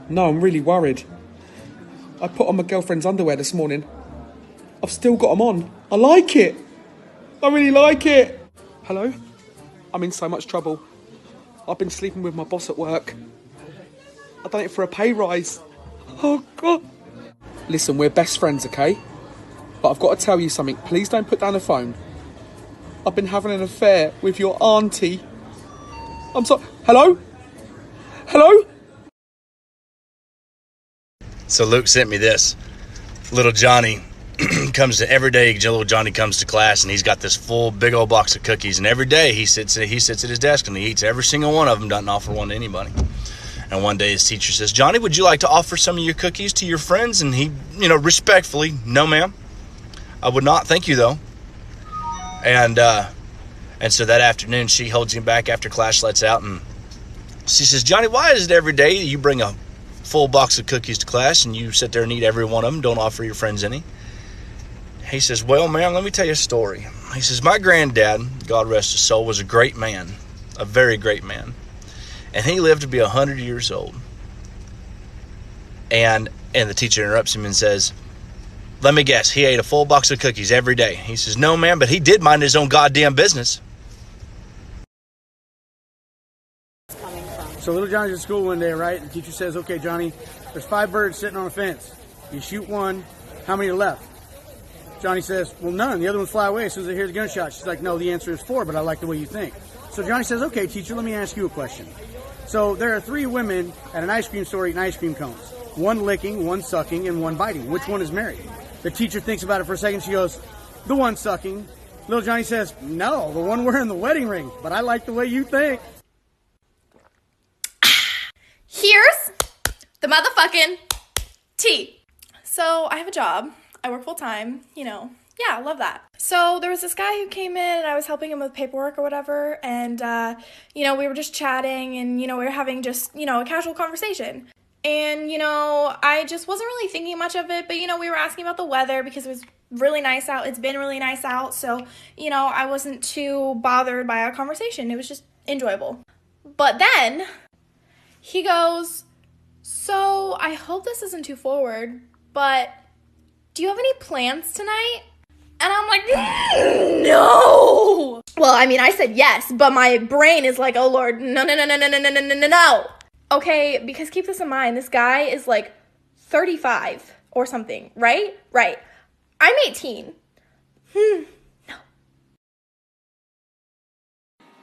No, I'm really worried. I put on my girlfriend's underwear this morning. I've still got them on. I like it. I really like it. Hello? I'm in so much trouble. I've been sleeping with my boss at work. I've done it for a pay rise. Oh, God. Listen, we're best friends, okay? But I've got to tell you something. Please don't put down the phone. I've been having an affair with your auntie. I'm sorry. Hello? Hello? So Luke sent me this. Little Johnny comes to every day. Little Johnny comes to class, and he's got this full big old box of cookies. And every day he sits at his desk and he eats every single one of them. Doesn't offer one to anybody. And one day his teacher says, "Johnny, would you like to offer some of your cookies to your friends?" And he, respectfully, "No, ma'am. I would not. Thank you, though." And so that afternoon she holds him back after class lets out, and she says, "Johnny, why is it every day you bring a full box of cookies to class and you sit there and eat every one of them, don't offer your friends any?" He says, "Well, ma'am, let me tell you a story." He says, "My granddad, God rest his soul, was a great man, a very great man. And he lived to be 100 years old." And the teacher interrupts him and says, "Let me guess, he ate a full box of cookies every day." He says, "No, ma'am, but he did mind his own goddamn business." So little Johnny's at school one day, right? The teacher says, "Okay, Johnny, there's 5 birds sitting on a fence. You shoot one, how many are left?" Johnny says, "Well, none. The other ones fly away as soon as they hear the gunshot." She's like, "No, the answer is 4, but I like the way you think." So Johnny says, "Okay, teacher, let me ask you a question. So there are 3 women at an ice cream store eating ice cream cones. One licking, one sucking, and one biting. Which one is married?" The teacher thinks about it for a second. She goes, "The one sucking." Little Johnny says, "No, the one wearing the wedding ring, but I like the way you think." Here's the motherfucking tea. So I have a job. I work full time, Yeah, I love that. So there was this guy who came in and I was helping him with paperwork or whatever. And, we were just chatting and, we were having just, a casual conversation. And, I just wasn't really thinking much of it. But, we were asking about the weather because it was really nice out. It's been really nice out. So, I wasn't too bothered by our conversation. It was just enjoyable. But then he goes, "So I hope this isn't too forward, but do you have any plans tonight?" And I'm like, no. Well, I said yes, but my brain is like, oh, Lord, no. Okay, because keep this in mind, this guy is like 35 or something, right? Right. I'm 18. No.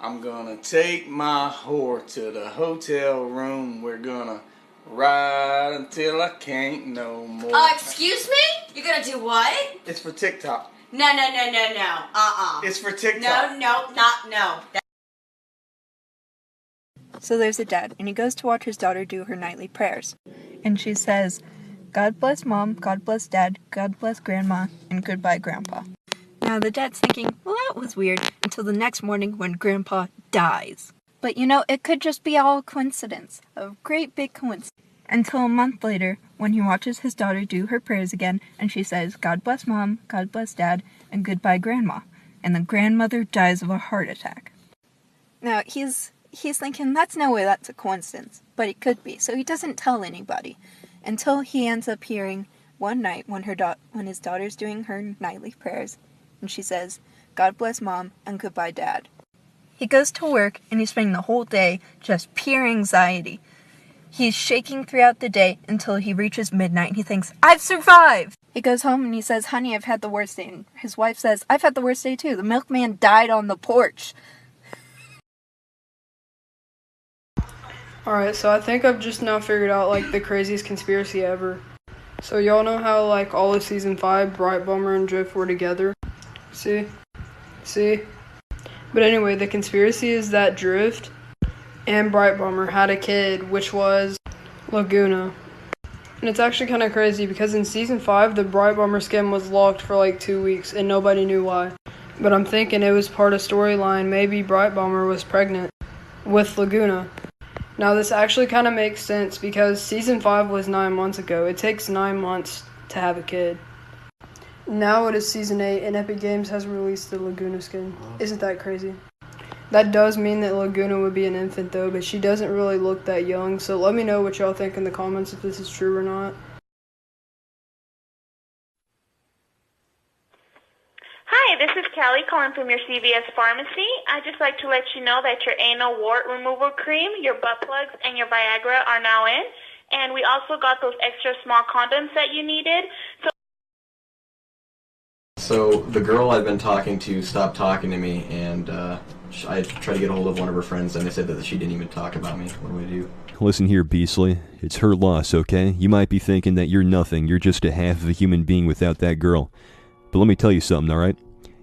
"I'm gonna take my whore to the hotel room. We're gonna ride until I can't no more." Excuse me? You're gonna do what? It's for TikTok. No. It's for TikTok. No. So there's a dad, and he goes to watch his daughter do her nightly prayers. And she says, "God bless Mom, God bless Dad, God bless Grandma, and goodbye, Grandpa." Now the dad's thinking, well, that was weird, until the next morning when Grandpa dies. But it could just be all a coincidence, a great big coincidence. Until a month later, when he watches his daughter do her prayers again, and she says, "God bless Mom, God bless Dad, and goodbye, Grandma." And the grandmother dies of a heart attack. Now, he's thinking, that's no way that's a coincidence, but it could be. So he doesn't tell anybody until he ends up hearing one night when his daughter's doing her nightly prayers, and she says, "God bless Mom, and goodbye, Dad." He goes to work, and he's spending the whole day just pure anxiety. He's shaking throughout the day until he reaches midnight and he thinks, "I've survived!" He goes home and he says, "Honey, I've had the worst day." And his wife says, "I've had the worst day too. The milkman died on the porch." Alright, so I think I've just now figured out, the craziest conspiracy ever. So y'all know how, all of Season 5, Bright Bummer and Drift were together? See? But anyway, the conspiracy is that Drift and Bright Bummer had a kid, which was Laguna. And it's actually kind of crazy because in Season 5, the Bright Bummer skin was locked for 2 weeks and nobody knew why. But I'm thinking it was part of storyline. Maybe Bright Bummer was pregnant with Laguna. Now this actually kind of makes sense because Season 5 was 9 months ago. It takes 9 months to have a kid. Now it is Season 8 and Epic Games has released the Laguna skin. Isn't that crazy? That does mean that Laguna would be an infant though, but she doesn't really look that young, so let me know what y'all think in the comments if this is true or not. Hi, this is Kelly calling from your CVS pharmacy. I'd just like to let you know that your anal wart removal cream, your butt plugs, and your Viagra are now in. And we also got those extra small condoms that you needed. So the girl I'd been talking to stopped talking to me, and I tried to get a hold of one of her friends, and they said that she didn't even talk about me. What do I do? Listen here, Beastly. It's her loss, okay? You might be thinking that you're nothing. You're just a half of a human being without that girl. But let me tell you something, alright?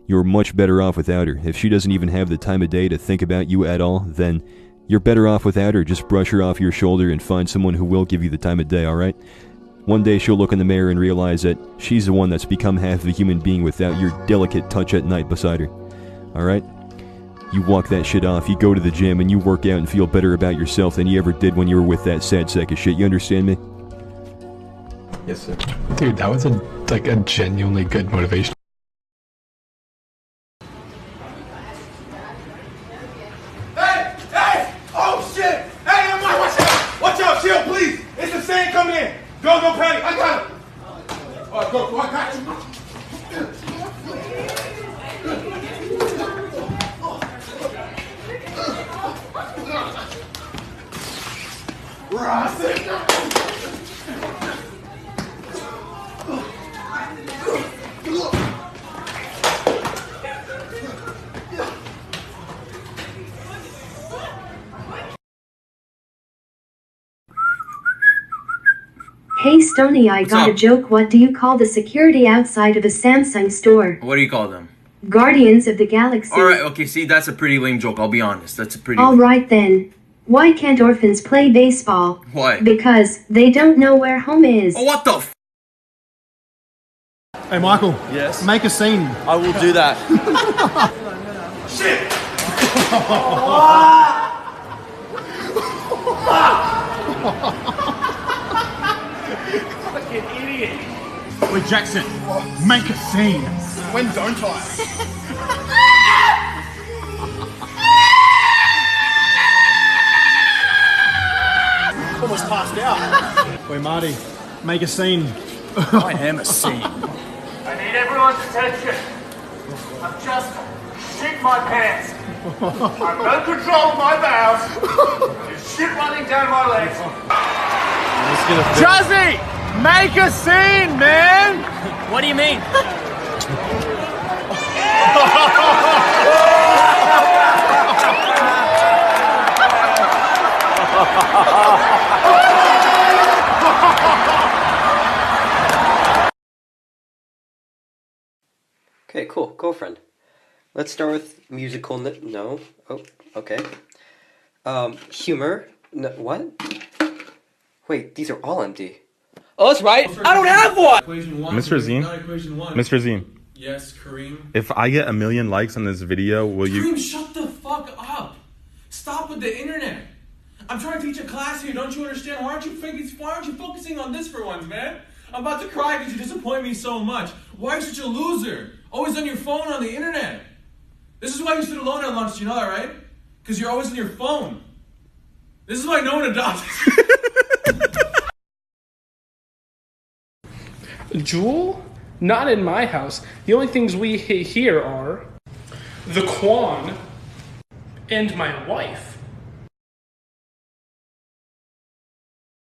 You're much better off without her. If she doesn't even have the time of day to think about you at all, then you're better off without her. Just brush her off your shoulder and find someone who will give you the time of day, alright? One day she'll look in the mirror and realize that she's the one that's become half of a human being without your delicate touch at night beside her. Alright? You walk that shit off, you go to the gym, and you work out and feel better about yourself than you ever did when you were with that sad sack of shit. You understand me? Yes, sir. Dude, that was a genuinely good motivation. Hey! Oh shit! Hey, I'm like, watch out! Watch out, chill, please! It's the sand coming in! Go, panic! I got him! Alright, go, I got you! Hey Stoney, I got a joke. What do you call the security outside of a Samsung store? What do you call them? Guardians of the Galaxy. Alright, okay, see, that's a pretty lame joke, I'll be honest. That's a pretty... Alright then. Why can't orphans play baseball? Why? Because they don't know where home is. Oh, what the f... Hey, Michael. Yes? Make a scene. I will do that. Shit! Fucking idiot. Wait, Jackson, make a scene. When don't I? Almost passed out. Wait, Marty, make a scene. I am a scene. I need everyone's attention. I've just shit my pants. I've no control of my bowels. There's shit running down my legs. Jazzy! Make a scene, man! What do you mean? Okay, cool. Girlfriend. Let's start with musical. No. Oh, okay. Humor. No, what? Wait, these are all empty. Oh, that's right. I don't have one. Equation one. Mr. Zine. Mr. Zine. Yes, Kareem. If I get 1 million likes on this video, will you? Kareem, shut the fuck up. Stop with the internet. I'm trying to teach a class here. Don't you understand? Why aren't you focusing on this for once, man? I'm about to cry because you disappoint me so much. Why are you such a loser? Always on your phone on the internet. This is why you sit alone at lunch. Do you know that, right? Because you're always on your phone. This is why no one adopts you. Jewel? Not in my house. The only things we here are the Quan and my wife.